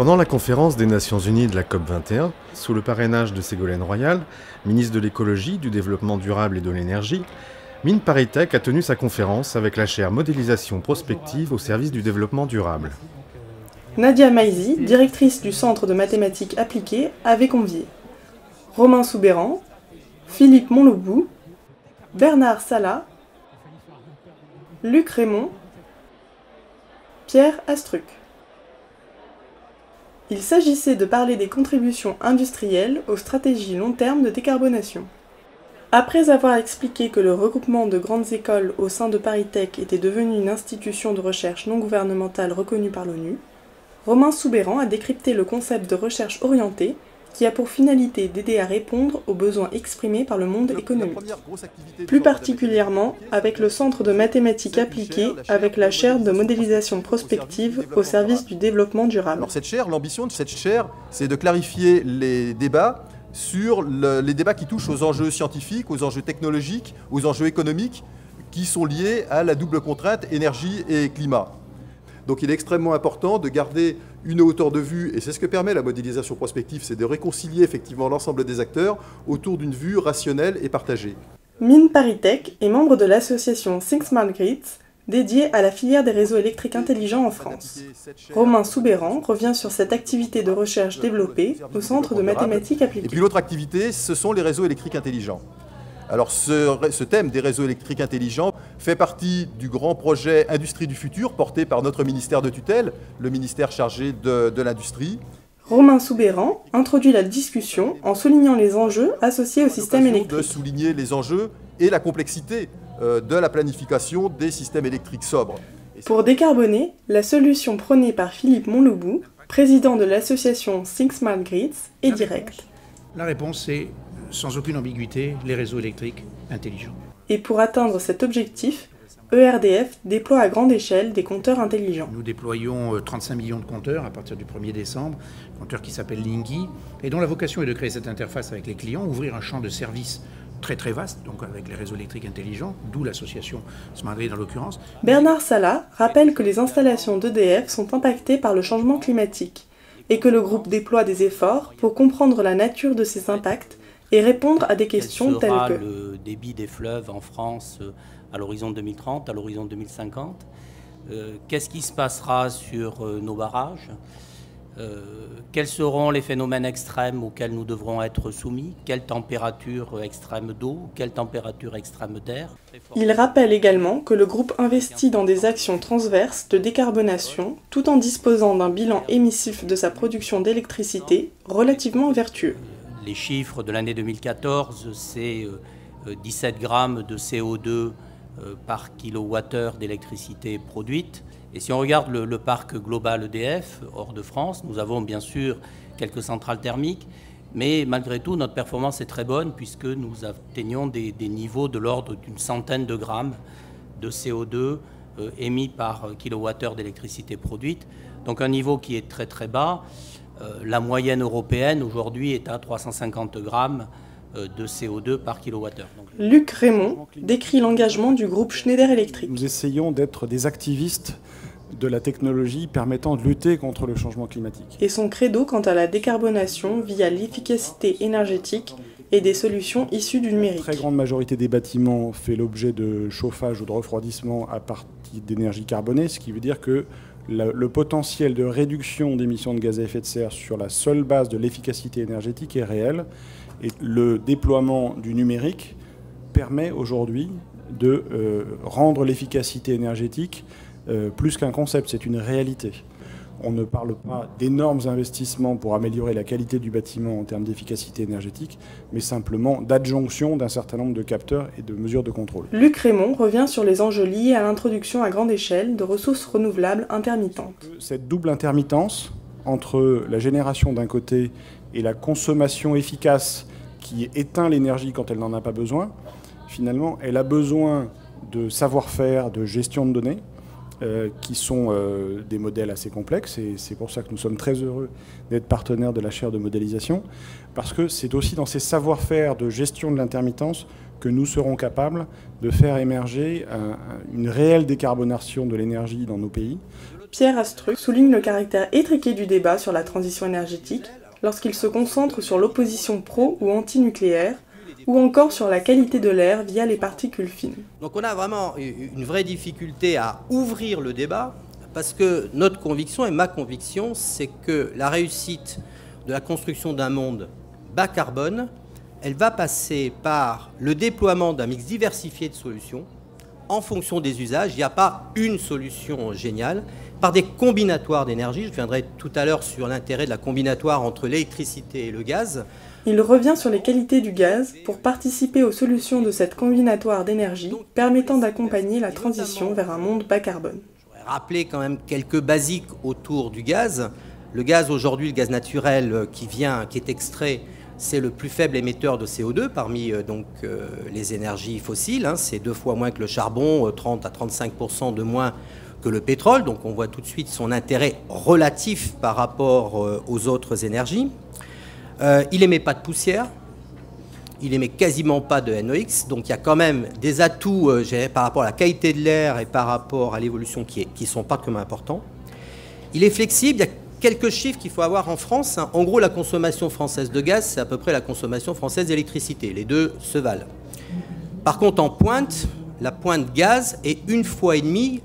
Pendant la conférence des Nations Unies de la COP21, sous le parrainage de Ségolène Royal, ministre de l'écologie, du développement durable et de l'énergie, Mines ParisTech a tenu sa conférence avec la chaire Modélisation prospective au service du développement durable. Nadia Maizi, directrice du Centre de mathématiques appliquées, avait convié Romain Soubeyran, Philippe Monlobou, Bernard Salat, Luc Rémond, Pierre Astruc. Il s'agissait de parler des contributions industrielles aux stratégies long terme de décarbonation. Après avoir expliqué que le regroupement de grandes écoles au sein de ParisTech était devenu une institution de recherche non gouvernementale reconnue par l'ONU, Romain Soubeyran a décrypté le concept de recherche orientée qui a pour finalité d'aider à répondre aux besoins exprimés par le monde économique. Plus particulièrement avec le Centre de mathématiques appliquées avec la chaire de modélisation prospective au service du développement durable. Alors cette chaire, l'ambition de cette chaire, c'est de clarifier les débats sur les débats qui touchent aux enjeux scientifiques, aux enjeux technologiques, aux enjeux économiques qui sont liés à la double contrainte énergie et climat. Donc il est extrêmement important de garder une hauteur de vue, et c'est ce que permet la modélisation prospective, c'est de réconcilier effectivement l'ensemble des acteurs autour d'une vue rationnelle et partagée. Mines ParisTech est membre de l'association Think Smart Grids, dédiée à la filière des réseaux électriques intelligents en France. Romain Soubeyran revient sur cette activité de recherche développée au Centre de mathématiques appliquées. Et puis l'autre activité, ce sont les réseaux électriques intelligents. Alors ce thème des réseaux électriques intelligents fait partie du grand projet Industrie du futur porté par notre ministère de tutelle, le ministère chargé de l'industrie. Romain Soubeyran introduit la discussion en soulignant les enjeux associés au système électrique. De souligner les enjeux et la complexité de la planification des systèmes électriques sobres. Pour décarboner, la solution prônée par Philippe Monlobou, président de l'association Think Smart Grids, est directe. La réponse est, sans aucune ambiguïté, les réseaux électriques intelligents. Et pour atteindre cet objectif, ERDF déploie à grande échelle des compteurs intelligents. Nous déployons 35 millions de compteurs à partir du 1er décembre, compteurs qui s'appellent Linky, et dont la vocation est de créer cette interface avec les clients, ouvrir un champ de services très très vaste, donc avec les réseaux électriques intelligents, d'où l'association Smart Grid en l'occurrence. Bernard Salat rappelle que les installations d'EDF sont impactées par le changement climatique et que le groupe déploie des efforts pour comprendre la nature de ces impacts et répondre à des questions telles que le débit des fleuves en France à l'horizon 2030, à l'horizon 2050, qu'est-ce qui se passera sur nos barrages, quels seront les phénomènes extrêmes auxquels nous devrons être soumis, quelle température extrême d'eau, quelle température extrême d'air. Il rappelle également que le groupe investit dans des actions transverses de décarbonation tout en disposant d'un bilan émissif de sa production d'électricité relativement vertueux. Les chiffres de l'année 2014, c'est 17 grammes de CO2 par kilowattheure d'électricité produite. Et si on regarde le parc global EDF, hors de France, nous avons bien sûr quelques centrales thermiques, mais malgré tout, notre performance est très bonne puisque nous atteignons des niveaux de l'ordre d'une centaine de grammes de CO2 émis par kilowattheure d'électricité produite. Donc un niveau qui est très très bas. La moyenne européenne aujourd'hui est à 350 grammes de CO2 par kilowattheure. Luc Rémond décrit l'engagement du groupe Schneider Electric. Nous essayons d'être des activistes de la technologie permettant de lutter contre le changement climatique. Et son credo quant à la décarbonation via l'efficacité énergétique et des solutions issues du numérique. La très grande majorité des bâtiments fait l'objet de chauffage ou de refroidissement à partir d'énergie carbonée, ce qui veut dire que le potentiel de réduction d'émissions de gaz à effet de serre sur la seule base de l'efficacité énergétique est réel. Et le déploiement du numérique permet aujourd'hui de rendre l'efficacité énergétique plus qu'un concept, c'est une réalité. On ne parle pas d'énormes investissements pour améliorer la qualité du bâtiment en termes d'efficacité énergétique, mais simplement d'adjonction d'un certain nombre de capteurs et de mesures de contrôle. Luc Rémond revient sur les enjeux liés à l'introduction à grande échelle de ressources renouvelables intermittentes. Cette double intermittence entre la génération d'un côté et la consommation efficace qui éteint l'énergie quand elle n'en a pas besoin, finalement, elle a besoin de savoir-faire, de gestion de données, qui sont des modèles assez complexes, et c'est pour ça que nous sommes très heureux d'être partenaires de la chaire de modélisation, parce que c'est aussi dans ces savoir-faire de gestion de l'intermittence que nous serons capables de faire émerger une réelle décarbonation de l'énergie dans nos pays. Pierre Astruc souligne le caractère étriqué du débat sur la transition énergétique lorsqu'il se concentre sur l'opposition pro- ou anti-nucléaire, ou encore sur la qualité de l'air via les particules fines. Donc on a vraiment une vraie difficulté à ouvrir le débat, parce que notre conviction et ma conviction, c'est que la réussite de la construction d'un monde bas carbone, elle va passer par le déploiement d'un mix diversifié de solutions en fonction des usages. Il n'y a pas une solution géniale, par des combinatoires d'énergie. Je reviendrai tout à l'heure sur l'intérêt de la combinatoire entre l'électricité et le gaz. Il revient sur les qualités du gaz pour participer aux solutions de cette combinatoire d'énergie permettant d'accompagner la transition vers un monde bas carbone. Je voudrais rappeler quand même quelques basiques autour du gaz. Le gaz aujourd'hui, le gaz naturel qui est extrait, c'est le plus faible émetteur de CO2 parmi les énergies fossiles. C'est 2 fois moins que le charbon, 30 à 35% de moins que le pétrole. Donc on voit tout de suite son intérêt relatif par rapport aux autres énergies. Il n'émet pas de poussière, il n'émet quasiment pas de NOx, donc il y a quand même des atouts par rapport à la qualité de l'air et par rapport à l'évolution qui sont particulièrement importants. Il est flexible, il y a quelques chiffres qu'il faut avoir en France. En gros, la consommation française de gaz, c'est à peu près la consommation française d'électricité. Les deux se valent. Par contre, en pointe, la pointe gaz est 1,5 fois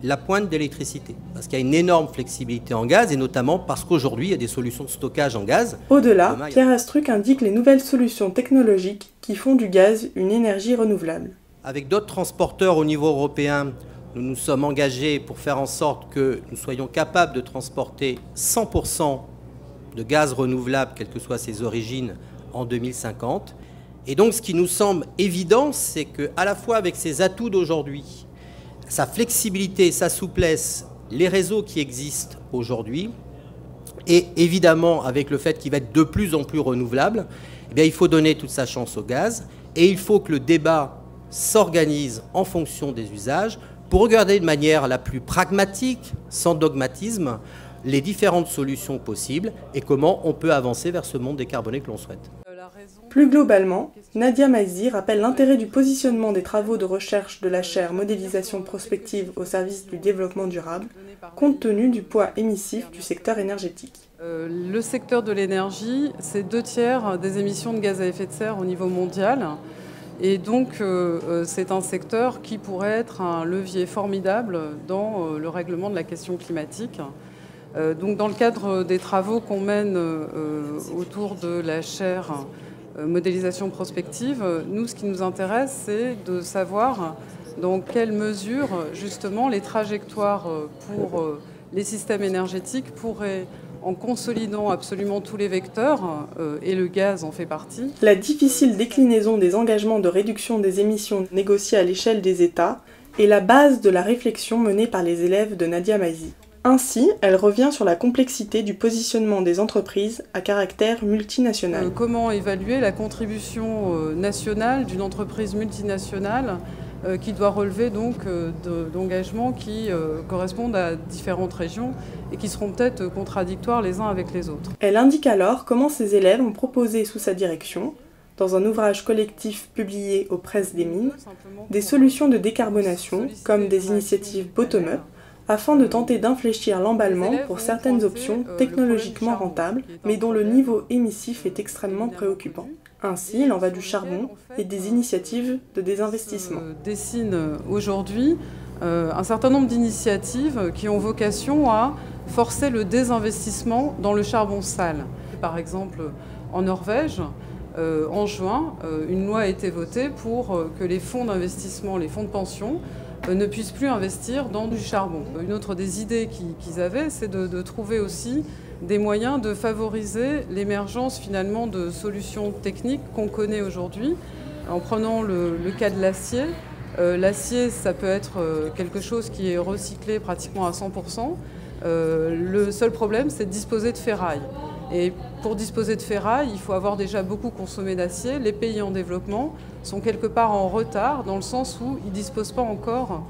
la pointe d'électricité. Parce qu'il y a une énorme flexibilité en gaz, et notamment parce qu'aujourd'hui, il y a des solutions de stockage en gaz. Au-delà, Pierre Astruc indique les nouvelles solutions technologiques qui font du gaz une énergie renouvelable. Avec d'autres transporteurs au niveau européen, nous nous sommes engagés pour faire en sorte que nous soyons capables de transporter 100% de gaz renouvelable, quelles que soient ses origines, en 2050. Et donc, ce qui nous semble évident, c'est qu'à la fois avec ses atouts d'aujourd'hui, sa flexibilité, sa souplesse, les réseaux qui existent aujourd'hui, et évidemment avec le fait qu'il va être de plus en plus renouvelable, eh bien, il faut donner toute sa chance au gaz, et il faut que le débat s'organise en fonction des usages pour regarder de manière la plus pragmatique, sans dogmatisme, les différentes solutions possibles et comment on peut avancer vers ce monde décarboné que l'on souhaite. Plus globalement, Nadia Maïzi rappelle l'intérêt du positionnement des travaux de recherche de la chaire modélisation prospective au service du développement durable, compte tenu du poids émissif du secteur énergétique. Le secteur de l'énergie, c'est 2/3 des émissions de gaz à effet de serre au niveau mondial. Et donc, c'est un secteur qui pourrait être un levier formidable dans le règlement de la question climatique. Donc, dans le cadre des travaux qu'on mène autour de la chaire modélisation prospective, nous, ce qui nous intéresse, c'est de savoir dans quelle mesure, justement, les trajectoires pour les systèmes énergétiques pourraient, en consolidant absolument tous les vecteurs, et le gaz en fait partie. La difficile déclinaison des engagements de réduction des émissions négociés à l'échelle des États est la base de la réflexion menée par les élèves de Nadia Maïzi. Ainsi, elle revient sur la complexité du positionnement des entreprises à caractère multinational. Comment évaluer la contribution nationale d'une entreprise multinationale qui doit relever donc d'engagements qui correspondent à différentes régions et qui seront peut-être contradictoires les uns avec les autres. Elle indique alors comment ses élèves ont proposé sous sa direction, dans un ouvrage collectif publié aux Presses des Mines, des solutions de décarbonation comme des initiatives bottom-up, afin de tenter d'infléchir l'emballement pour certaines options technologiquement rentables, mais dont le niveau émissif est extrêmement préoccupant. Ainsi, il en va du charbon et des initiatives de désinvestissement. Dessine aujourd'hui un certain nombre d'initiatives qui ont vocation à forcer le désinvestissement dans le charbon sale. Par exemple, en Norvège, en juin, une loi a été votée pour que les fonds d'investissement, les fonds de pension, ne puissent plus investir dans du charbon. Une autre des idées qu'ils avaient, c'est de trouver aussi des moyens de favoriser l'émergence finalement de solutions techniques qu'on connaît aujourd'hui. En prenant le cas de l'acier, l'acier, ça peut être quelque chose qui est recyclé pratiquement à 100%. Le seul problème, c'est de disposer de ferraille. Et pour disposer de ferraille, il faut avoir déjà beaucoup consommé d'acier. Les pays en développement sont quelque part en retard, dans le sens où ils ne disposent pas encore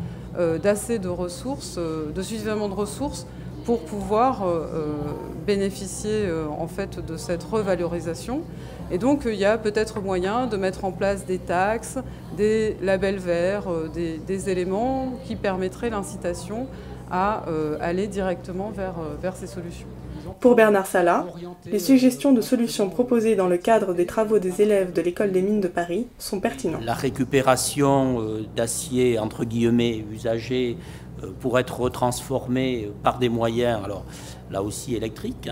d'assez de ressources, de suffisamment de ressources pour pouvoir bénéficier en fait de cette revalorisation. Et donc il y a peut-être moyen de mettre en place des taxes, des labels verts, des éléments qui permettraient l'incitation à aller directement vers ces solutions. Pour Bernard Salat, les suggestions de solutions proposées dans le cadre des travaux des élèves de l'École des mines de Paris sont pertinentes. La récupération d'acier, entre guillemets, usagé, pour être retransformé par des moyens, alors là aussi électriques,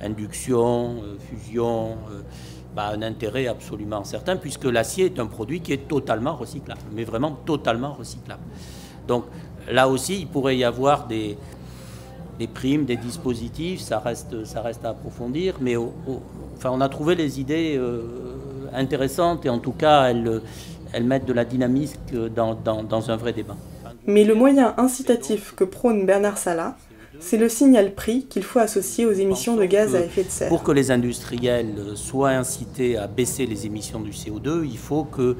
induction, fusion, un intérêt absolument certain, puisque l'acier est un produit qui est totalement recyclable, mais vraiment totalement recyclable. Donc là aussi, il pourrait y avoir des primes, des dispositifs, ça reste à approfondir, mais on a trouvé les idées intéressantes et en tout cas, elles mettent de la dynamisme dans un vrai débat. Mais le moyen incitatif que prône Bernard Salat, c'est le signal prix qu'il faut associer aux émissions de gaz à effet de serre. Pour que les industriels soient incités à baisser les émissions du CO2, il faut que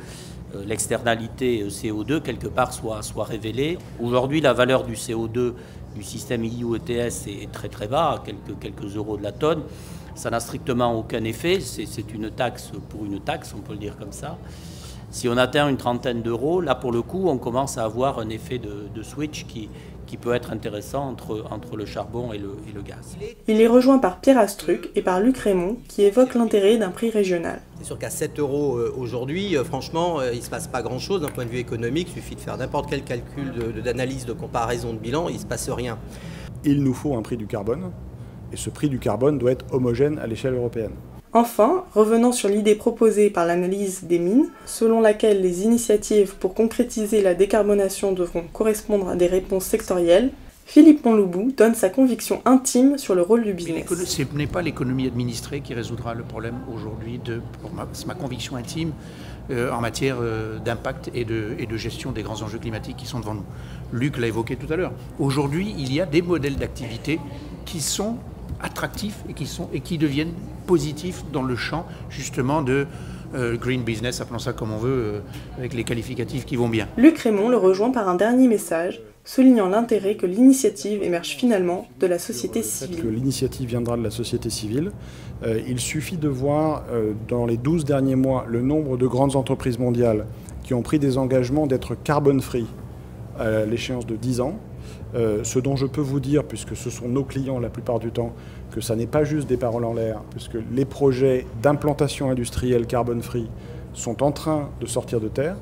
l'externalité CO2, quelque part, soit révélée. Aujourd'hui, la valeur du CO2 du système EU ETS est très très bas, quelques euros de la tonne. Ça n'a strictement aucun effet, c'est une taxe pour une taxe, on peut le dire comme ça. Si on atteint une trentaine d'euros, là pour le coup, on commence à avoir un effet de switch qui peut être intéressant entre le charbon et le gaz. Il est rejoint par Pierre Astruc et par Luc Raymond qui évoquent l'intérêt d'un prix régional. C'est sûr qu'à 7 € aujourd'hui, franchement, il ne se passe pas grand-chose d'un point de vue économique. Il suffit de faire n'importe quel calcul d'analyse, de comparaison, de bilan, il ne se passe rien. Il nous faut un prix du carbone, et ce prix du carbone doit être homogène à l'échelle européenne. Enfin, revenant sur l'idée proposée par l'analyse des mines, selon laquelle les initiatives pour concrétiser la décarbonation devront correspondre à des réponses sectorielles, Philippe Monloubou donne sa conviction intime sur le rôle du business. Ce n'est pas l'économie administrée qui résoudra le problème aujourd'hui, c'est ma conviction intime en matière d'impact et de gestion des grands enjeux climatiques qui sont devant nous. Luc l'a évoqué tout à l'heure. Aujourd'hui, il y a des modèles d'activité qui sont attractifs et qui deviennent positifs dans le champ justement de green business, appelons ça comme on veut, avec les qualificatifs qui vont bien. Luc Raymond le rejoint par un dernier message, soulignant l'intérêt que l'initiative émerge finalement de la société civile. Que l'initiative viendra de la société civile. Il suffit de voir dans les 12 derniers mois le nombre de grandes entreprises mondiales qui ont pris des engagements d'être carbone free à l'échéance de 10 ans. Ce dont je peux vous dire, puisque ce sont nos clients la plupart du temps, que ça n'est pas juste des paroles en l'air, puisque les projets d'implantation industrielle carbone free sont en train de sortir de terre.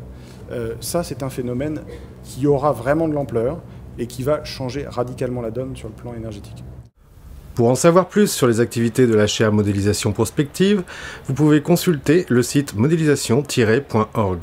Ça, c'est un phénomène qui aura vraiment de l'ampleur et qui va changer radicalement la donne sur le plan énergétique. Pour en savoir plus sur les activités de la chaire modélisation prospective, vous pouvez consulter le site modélisation-.org.